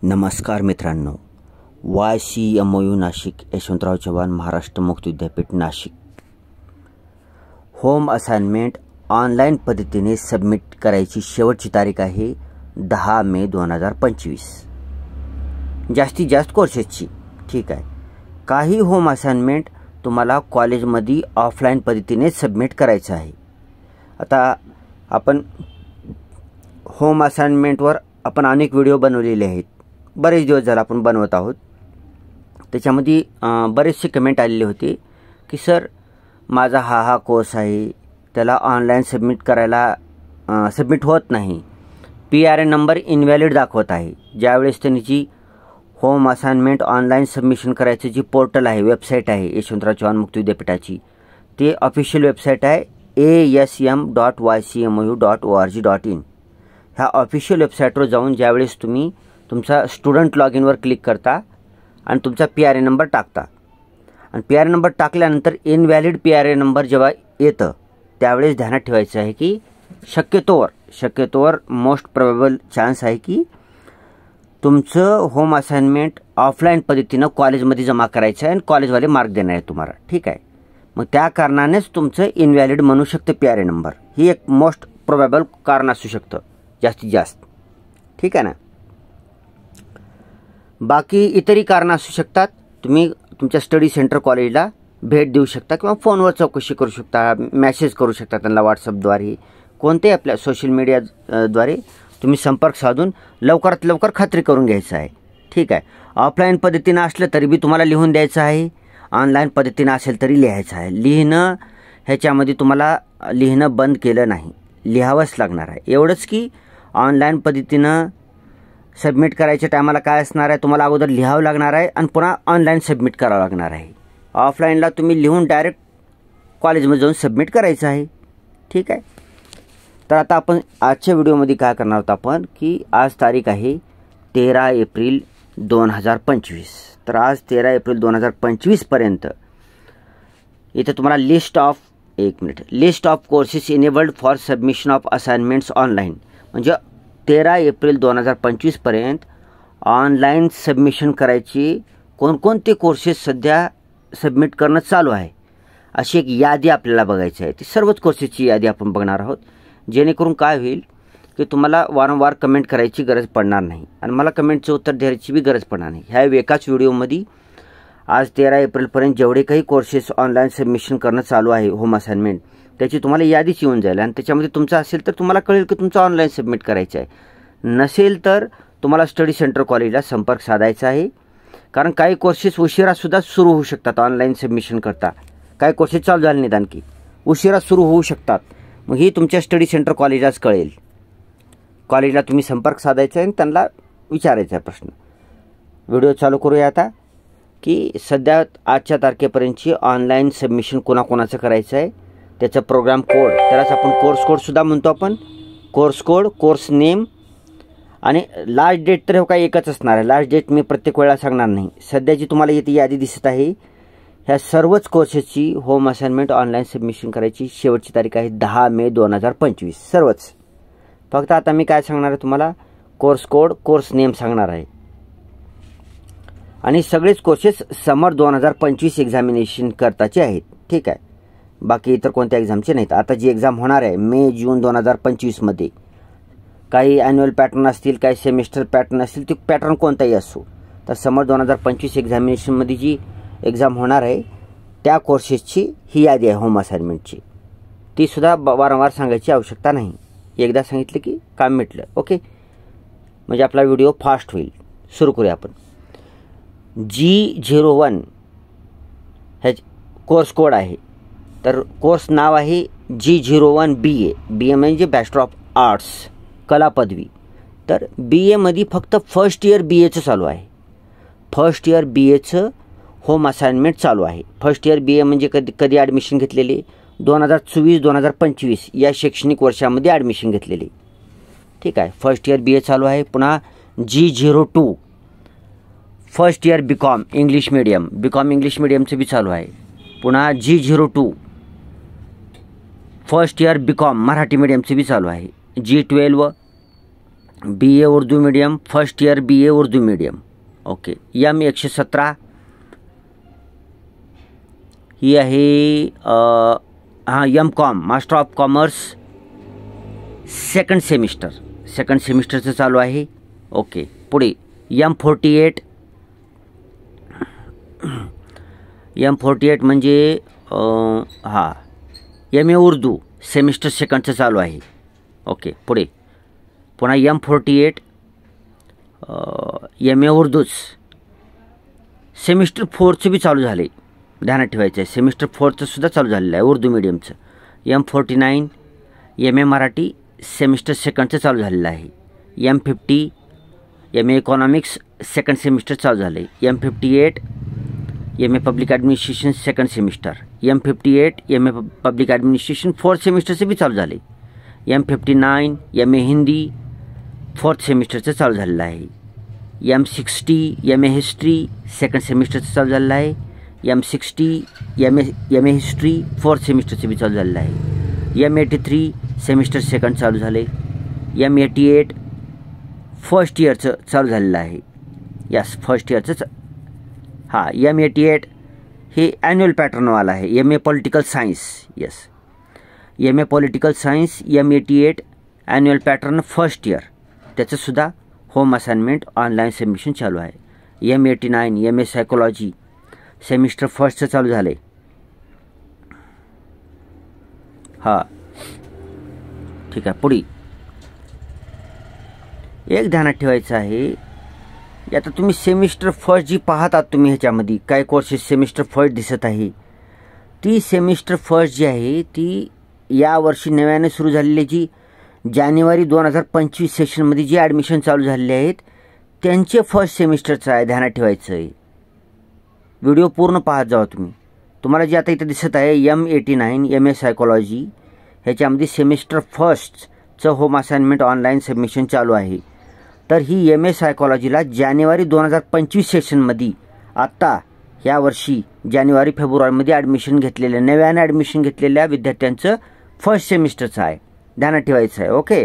नमस्कार मित्रांनो, YCMOU नाशिक, यशवंतराव चव्हाण महाराष्ट्र मुक्त विद्यापीठ नाशिक. होम असाइनमेंट ऑनलाईन पद्धतीने सबमिट करायची शेवटची तारीख आहे 10 मे 2025. जास्तीत जास्त कोर्सेसची. ठीक आहे. काही होम असाइनमेंट तुम्हाला कॉलेजमध्ये ऑफलाईन पद्धतीने सबमिट करायचं आहे. आता आपण होम असाइनमेंटवर आपण अनेक व्हिडिओ बनवलेले आहेत. बरेच दिवस झाले आपण बनवत आहोत. त्याच्यामध्ये बरेचसे कमेंट आलेले होते की सर माझा हा कोर्स आहे, त्याला ऑनलाईन सबमिट होत नाही, PRN नंबर इनव्हॅलिड दाखवत आहे. ज्यावेळेस त्यांची होम असाइनमेंट ऑनलाईन सबमिशन करायचं जी पोर्टल आहे, वेबसाईट आहे यशवंतराव चव्हाण मुक्त विद्यापीठाची, ते ऑफिशियल वेबसाईट आहे asm.ycmou.org.in. ह्या ऑफिशियल वेबसाईटवर जाऊन ज्यावेळेस तुम्ही तुमचा स्टुडंट लॉग इनवर क्लिक करता आणि तुमचा PRN नंबर टाकता आणि PRN नंबर टाकल्यानंतर इनव्हॅलिड PRN नंबर जेव्हा येतं त्यावेळेस ध्यानात ठेवायचं आहे की शक्यतोवर मोस्ट प्रोबेबल चान्स आहे की तुमचं होम असाइनमेंट ऑफलाईन पद्धतीनं कॉलेजमध्ये जमा करायचं आहे आणि कॉलेजवाले मार्क देणार आहे तुम्हाला. ठीक आहे. मग त्या कारणानेच तुमचं इनव्हॅलिड म्हणू शकतं PRN नंबर. ही एक मोस्ट प्रोबेबल कारण असू शकतं जास्तीत जास्त. ठीक आहे ना. बाकी इतरही कारणं असू शकतात. तुम्ही तुमच्या स्टडी सेंटर कॉलेजला भेट देऊ शकता किंवा फोनवर चौकशी करू शकता, मेसेज करू शकता त्यांना व्हॉट्सअपद्वारे, कोणत्याही आपल्या सोशल मीडियाद्वारे तुम्ही संपर्क साधून लवकरात लवकर खात्री करून घ्यायचं आहे. ठीक आहे. ऑफलाईन पद्धतीनं असलं तरी बी तुम्हाला लिहून द्यायचं आहे, ऑनलाईन पद्धतीनं असेल तरी लिहायचं आहे. ह्याच्यामध्ये तुम्हाला लिहिणं बंद केलं नाही, लिहावंच लागणार आहे. एवढंच की ऑनलाईन पद्धतीनं सबमिट करायच्या टायमाला काय असणार आहे, तुम्हाला अगोदर लिहावं लागणार आहे आणि पुन्हा ऑनलाईन सबमिट करावं लागणार आहे. ऑफलाईनला तुम्ही लिहून डायरेक्ट कॉलेजमध्ये जाऊन सबमिट करायचं आहे. ठीक आहे. तर आता आपण आजच्या व्हिडिओमध्ये काय करणार आहोत आपण की आज तारीख आहे 13 एप्रिल 2025. तर आज 13 एप्रिल 2025 पर्यंत इथे तुम्हाला list of courses enabled for submission of assignments online, म्हणजे 13 एप्रिल 2025 पर्यंत ऑनलाईन सबमिशन करायची कोणकोणते कोर्सेस सध्या सबमिट करणं चालू आहे अशी एक यादी आपल्याला बघायची आहे. ती सर्वच कोर्सेसची यादी आपण बघणार आहोत, जेणेकरून काय होईल की तुम्हाला वारंवार कमेंट करायची गरज पडणार नाही आणि मला कमेंटचं उत्तर द्यायची बी गरज पडणार नाही. ह्या एकाच व्हिडिओमध्ये आज 13 एप्रिलपर्यंत जेवढे काही कोर्सेस ऑनलाईन सबमिशन करणं चालू आहे होम असाइनमेंट, त्याची तुम्हाला यादीच येऊन जाईल आणि त्याच्यामध्ये तुमचं असेल तर तुम्हाला कळेल की तुमचं ऑनलाईन सबमिट करायचं आहे. नसेल तर तुम्हाला स्टडी सेंटर कॉलेजला संपर्क साधायचा आहे, कारण काही कोर्सेस उशिरासुद्धा सुरू होऊ शकतात. ऑनलाईन सबमिशन करता काही कोर्सेस चालू झाले नाहीत, आणखी उशिरा सुरू होऊ शकतात. मग ही तुमच्या स्टडी सेंटर कॉलेजलाच कळेल. कॉलेजला तुम्ही संपर्क साधायचा आहे आणि त्यांना विचारायचा आहे प्रश्न. व्हिडिओ चालू करूया आता की सध्या आजच्या तारखेपर्यंतची ऑनलाईन सबमिशन कोणाकोणाचं करायचं आहे, त्याचा प्रोग्राम कोड, त्यालाच आपण कोर्स कोडसुद्धा म्हणतो आपण. कोर्स कोड, कोर्स नेम आणि लास्ट डेट तर काही एकच असणार आहे. लास्ट डेट मी प्रत्येक वेळा सांगणार नाही. सध्याची तुम्हाला इथे यादी दिसत आहे, ह्या सर्वच कोर्सेसची होम असाइनमेंट ऑनलाईन सबमिशन करायची शेवटची तारीख आहे 10 मे 2025. सर्वच. फक्त आता मी काय सांगणार आहे तुम्हाला, कोर्स कोड, कोर्स नेम सांगणार आहे. आणि सगळेच कोर्सेस समर 2025 एक्झामिनेशन करताचे आहेत. ठीक आहे. बाकी इतर कोणत्या एक्झामचे नाहीत. आता जी एक्झाम होणार आहे मे जून 2025मध्ये, काही ॲन्युअल पॅटर्न असतील, काही सेमिस्टर पॅटर्न असतील, ती पॅटर्न कोणताही असो, तर समर 2025 एक्झामिनेशनमध्ये जी एक्झाम होणार आहे त्या कोर्सेसची ही यादी आहे होम असाइनमेंटची. तीसुद्धा वारंवार सांगायची आवश्यकता नाही. एकदा सांगितलं की काम मिटलं. ओके. म्हणजे आपला व्हिडिओ फास्ट होईल. सुरू करूया आपण. G01 ह्या कोर्स कोड आहे. तर कोर्स नाव आहे G01 BA म्हणजे बॅचलर ऑफ आर्ट्स, कला पदवी. तर BAमध्ये फक्त फर्स्ट इयर BAचं चालू आहे. फर्स्ट इयर BAचं होम असाइनमेंट चालू आहे. फर्स्ट इयर BA म्हणजे कधी ॲडमिशन घेतलेली, 2024-2025 या शैक्षणिक वर्षामध्ये ॲडमिशन घेतलेली. ठीक आहे. फर्स्ट इयर BA चालू आहे. पुन्हा G02 first year BCom English मीडियमचं बी चालू आहे. पुन्हा G02 first year BCom Marathi मीडियमचं बी चालू आहे. G12 BA Urdu medium first year BA Urdu medium. Okay. M117 ही आहे M.Com master of commerce second सेमिस्टरचं चालू आहे. ओके. पुढे M48 म्हणजे MA उर्दू सेमिस्टर सेकंडचं चालू आहे. ओके. पुढे पुन्हा M48 MA उर्दूच सेमिस्टर 4चं बी चालू झाले. ध्यानात ठेवायचं आहे, सेमिस्टर 4चं सुद्धा चालू झालेलं आहे उर्दू मीडियमचं. M49 MA मराठी सेमिस्टर सेकंडचं चालू झालेलं आहे. M50 MA economics second semester चालू झालं आहे. M58 MA public administration second semester. M58 MA public administration fourth सेमिस्टरचं बी चालू झालं आहे. M59 MA हिंदी फोर्थ सेमिस्टरचं चालू झालेलं आहे. M60 MA हिस्ट्री सेकंड सेमिस्टरचं चालू झालेलं आहे. M60 MA हिस्ट्री फोर्थ सेमिस्टरचं बी चालू झालेलं आहे. M83 सेमिस्टर सेकंड चालू झाले. M88 फर्स्ट इयरचं चालू झालेलं आहे. Yes, first इयरचं. M88 हे ॲन्युअल पॅटर्नवाला आहे. MA political science. Yes, MA political science M88 annual pattern first year, त्याचंसुद्धा होम असाइनमेंट ऑनलाईन सबमिशन चालू आहे. M89 MA सायकोलॉजी सेमिस्टर फर्स्टचं चालू झालं आहे. ठीक आहे. पुढे एक ध्यानात ठेवायचं आहे, आता तुम्ही सेमिस्टर फर्स्ट जी पाहत आहात तुम्ही ह्याच्यामध्ये काय कोर्सेस सेमिस्टर फर्स्ट दिसत आहे, ती सेमिस्टर फर्स्ट जी आहे ती यावर्षी नव्याने सुरू झालेली जी जानेवारी 2025 सेशनमध्ये जी ॲडमिशन चालू झालेले आहेत त्यांचे फर्स्ट सेमिस्टरचं आहे. ध्यानात ठेवायचं आहे. व्हिडिओ पूर्ण पाहत जावा तुम्ही. तुम्हाला जे आता इथं दिसत आहे M89 MA सायकोलॉजी ह्याच्यामध्ये सेमिस्टर फर्स्टचं होम असाइनमेंट ऑनलाईन सबमिशन चालू आहे. तर ही MA सायकोलॉजीला जानेवारी 2025 सेशनमध्ये आत्ता यावर्षी जानेवारी फेब्रुवारीमध्ये ॲडमिशन घेतलेल्या नव्याने ॲडमिशन घेतलेल्या विद्यार्थ्यांचं फर्स्ट सेमिस्टरचं आहे. ध्यानात ठेवायचं आहे. ओके.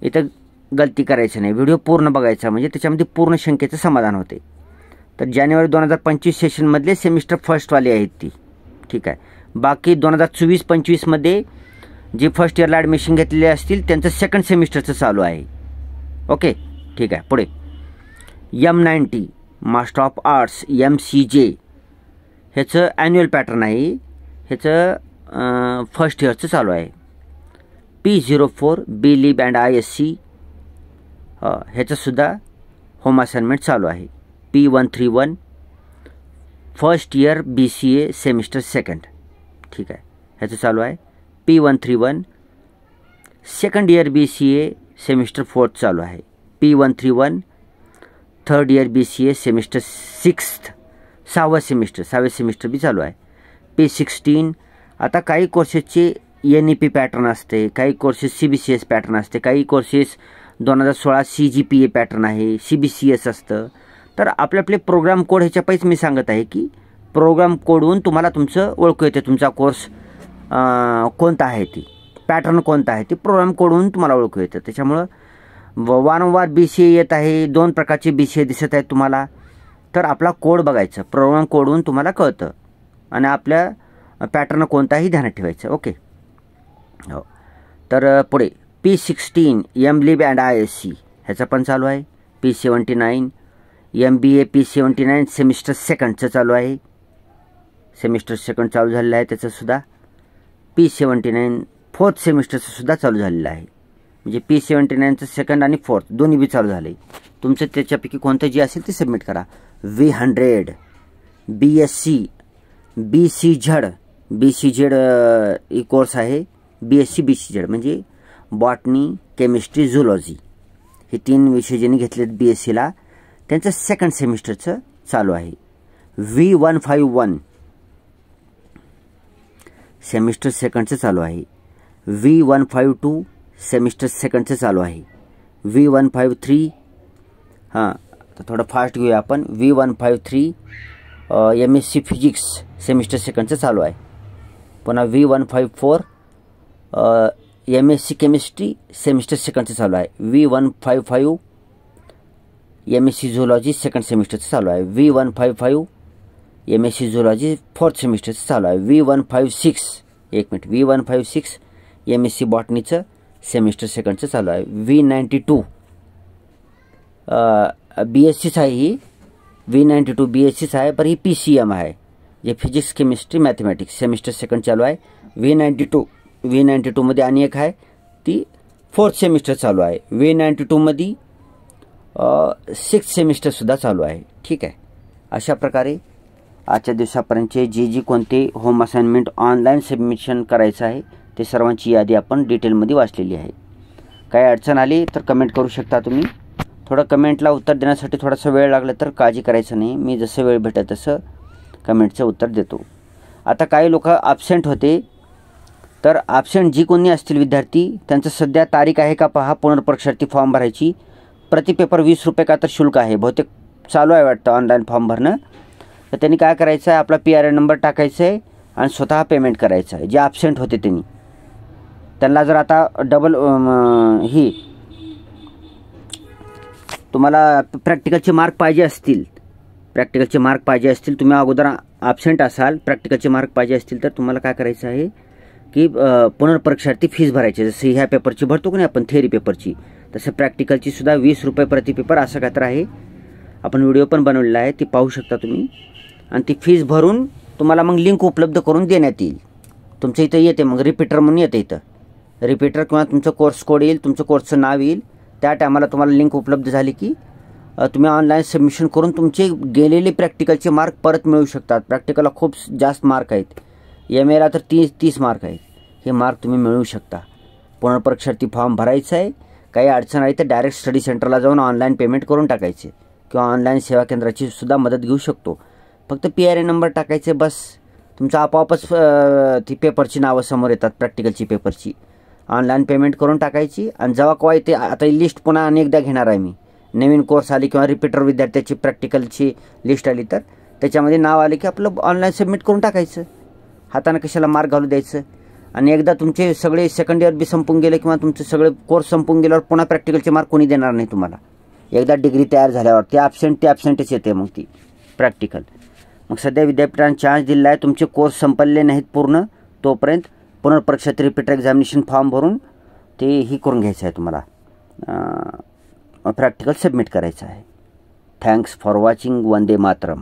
इथं गलती करायचं नाही, व्हिडिओ पूर्ण बघायचा म्हणजे त्याच्यामध्ये पूर्ण शंकेचं समाधान होते. तर जानेवारी 2025 सेशनमधले सेमिस्टर फर्स्टवाले आहेत ती. ठीक आहे. बाकी 2024-25मध्ये जे फर्स्ट इयरला ॲडमिशन घेतलेले असतील त्यांचं सेकंड सेमिस्टरचं चालू आहे. ओके. ठीक आहे. पुढे M90 master of arts MCJ ह्याचं ॲन्युअल पॅटर्न आहे. ह्याचं फर्स्ट इयरचं चालू आहे. P04 B.Lib अँड ISC ह्याचंसुद्धा होम असाइनमेंट चालू आहे. P131 first year BCA semester second. ठीक आहे. ह्याचं चालू आहे. P131 second year BCA semester fourth चालू आहे. P131 third year BCA semester sixth सहावं सेमिस्टर बी चालू आहे. P16 आता काही कोर्सेसचे NEP पॅटर्न असते, काही कोर्सेस CBCS पॅटर्न असते, काही कोर्सेस 2016 CGPA पॅटर्न आहे, CBCS असतं. तर आपले आपले प्रोग्राम कोड ह्याच्यापैकीच मी सांगत आहे की प्रोग्राम कोडवरून तुम्हाला तुमचं ओळखू येते तुमचा कोर्स कोणता आहे, ती पॅटर्न कोणता आहे, ती प्रोग्राम कोडवरून तुम्हाला ओळखू येतं. त्याच्यामुळं वारंवार BCA येत आहे, 2 प्रकारचे BCA दिसत आहेत तुम्हाला. तर आपला कोड बघायचं, प्रोग्राम कोडवरून तुम्हाला कळतं आणि आपल्या पॅटर्न कोणताही ध्यानात ठेवायचं. ओके. हो. तर पुढे P16 M.Lib अँड ISC ह्याचं पण चालू आहे. P79 MBA P79 सेमिस्टर सेकंडचं चालू आहे. सेमिस्टर सेकंड चालू झालेलं आहे त्याचंसुद्धा. P79 फोर्थ सेमिस्टरचं सुद्धा चालू झालेलं आहे. म्हणजे P79चं सेकंड आणि फोर्थ दोन्ही बी चालू झाले. तुमचं त्याच्यापैकी कोणतं जे असेल ते सबमिट करा. V100 BSc BCZ ही कोर्स आहे. BSc BCZ म्हणजे बॉटनी केमिस्ट्री झुलॉजी हे 3 विषय ज्यांनी घेतलेत BScला त्यांचं सेकंड सेमिस्टरचं चालू आहे. V151 सेमिस्टर सेकंडचं चालू आहे. V152 सेमिस्टर सेकंडचं चालू आहे. V153 तर थोडं फास्ट घेऊया आपण. V153 MSc फिजिक्स सेमिस्टर सेकंडचं चालू आहे. पुन्हा V154 MSc केमिस्ट्री सेमिस्टर सेकंडचं चालू आहे V155. MSc झुलॉजी सेकंड सेमिस्टरचं चालू आहे V155. MSc झुलॉजी फोर्थ सेमिस्टरचं चालू आहे V156. एक मिनिट, V156 MSc बॉटनीचं सेमिस्टर सेकंडचं चालू आहे V92. BScच आहे ही, V92 BScच आहे, पण ही PCM आहे, जे physics chemistry mathematics semester second चालू आहे V92 मध्ये आणि एक आहे ती फोर्थ सेमिस्टर चालू आहे V92 मध्ये 6th सेमिस्टरसुद्धा चालू आहे. ठीक आहे. अशा प्रकारे आजच्या दिवसापर्यंतचे जी कोणते होम असाइनमेंट ऑनलाईन सबमिशन करायचं आहे ते सर्वांची यादी आपण डिटेलमध्ये वाचलेली आहे. काही अडचण आली तर कमेंट करू शकता तुम्ही. थोडं कमेंटला उत्तर देण्यासाठी थोडासा वेळ लागला तर काळजी करायचं नाही, मी जसं वेळ भेटत तसं कमेंटचं उत्तर देतो. आता काही लोक ॲबसेंट होते, तर ॲबसेंट जी कोणी असतील विद्यार्थी त्यांचं सध्या तारीख आहे का पहा पुनर्परीक्षार्थी फॉर्म भरायची. प्रति पेपर 20 रुपये का तर शुल्क आहे, बहुतेक चालू आहे वाटतं ऑनलाईन फॉर्म भरणं. तर त्यांनी काय करायचं आहे, आपला PRN नंबर टाकायचा आहे आणि स्वतः पेमेंट करायचं आहे. जे ॲबसेंट होते त्यांना जर आता डबल ही तुम्हाला प्रॅक्टिकलचे मार्क पाहिजे असतील, तुम्ही अगोदर ॲबसेंट असाल, प्रॅक्टिकलचे मार्क पाहिजे असतील तर तुम्हाला काय करायचं आहे की पुनर्परीक्षार्थी फीस भरायची. जसं ह्या पेपरची भरतो की नाही आपण थेअरी पेपरची, तसं प्रॅक्टिकलची सुद्धा 20 रुपये प्रति पेपर असं काय तर आहे. आपण व्हिडिओ पण बनवलेला आहे, ती पाहू शकता तुम्ही. आणि ती फीस भरून तुम्हाला मग लिंक उपलब्ध करून देण्यात येईल. तुमच्या इथं येते मग रिपीटर म्हणून येते, इथं रिपीटर किंवा तुमचं कोर्स कोड येईल, तुमचं कोर्सचं नाव येईल. त्या टायमाला तुम्हाला लिंक उपलब्ध झाली की तुम्ही ऑनलाईन सबमिशन करून तुमचे गेलेले प्रॅक्टिकलचे मार्क परत मिळू शकतात. प्रॅक्टिकलला खूप जास्त मार्क आहेत, MAला तर 30 मार्क आहेत. हे मार्क तुम्ही मिळवू शकता. पुनर्परीक्षार्थी फॉर्म भरायचा आहे. काही अडचण आली तर डायरेक्ट स्टडी सेंटरला जाऊन ऑनलाईन पेमेंट करून टाकायचे किंवा ऑनलाईन सेवा केंद्राची सुद्धा मदत घेऊ शकतो. फक्त PRN नंबर टाकायचे बस, तुमचं आपोआपच ती पेपरची नावं समोर येतात. प्रॅक्टिकलची पेपरची ऑनलाईन पेमेंट करून टाकायची. आणि जेव्हा केव्हा येते, आता ही लिस्ट पुन्हा अनेकदा घेणार आहे मी, नवीन कोर्स आली किंवा रिपीटर विद्यार्थ्याची प्रॅक्टिकलची लिस्ट आली तर त्याच्यामध्ये नाव आले की आपलं ऑनलाईन सबमिट करून टाकायचं. हाताने कशाला मार्क घालू द्यायचं. आणि एकदा तुमचे सगळे सेकंड इयर बी संपून गेले किंवा तुमचे सगळे कोर्स संपून गेल्यावर पुन्हा प्रॅक्टिकलचे मार्क कोणी देणार नाही तुम्हाला. एकदा डिग्री तयार झाल्यावर ते ॲबसेंटच येते मग ती प्रॅक्टिकल. मग सध्या विद्यापीठाने चान्स दिला आहे, तुमचे कोर्स संपले नाहीत पूर्ण तोपर्यंत पुनर्परीक्षार्थी रिपीटर एक्झामिनेशन फॉर्म भरून ते ही करून घ्यायचं आहे तुम्हाला, प्रॅक्टिकल सबमिट करायचं आहे. Thanks for watching. Vande Mataram.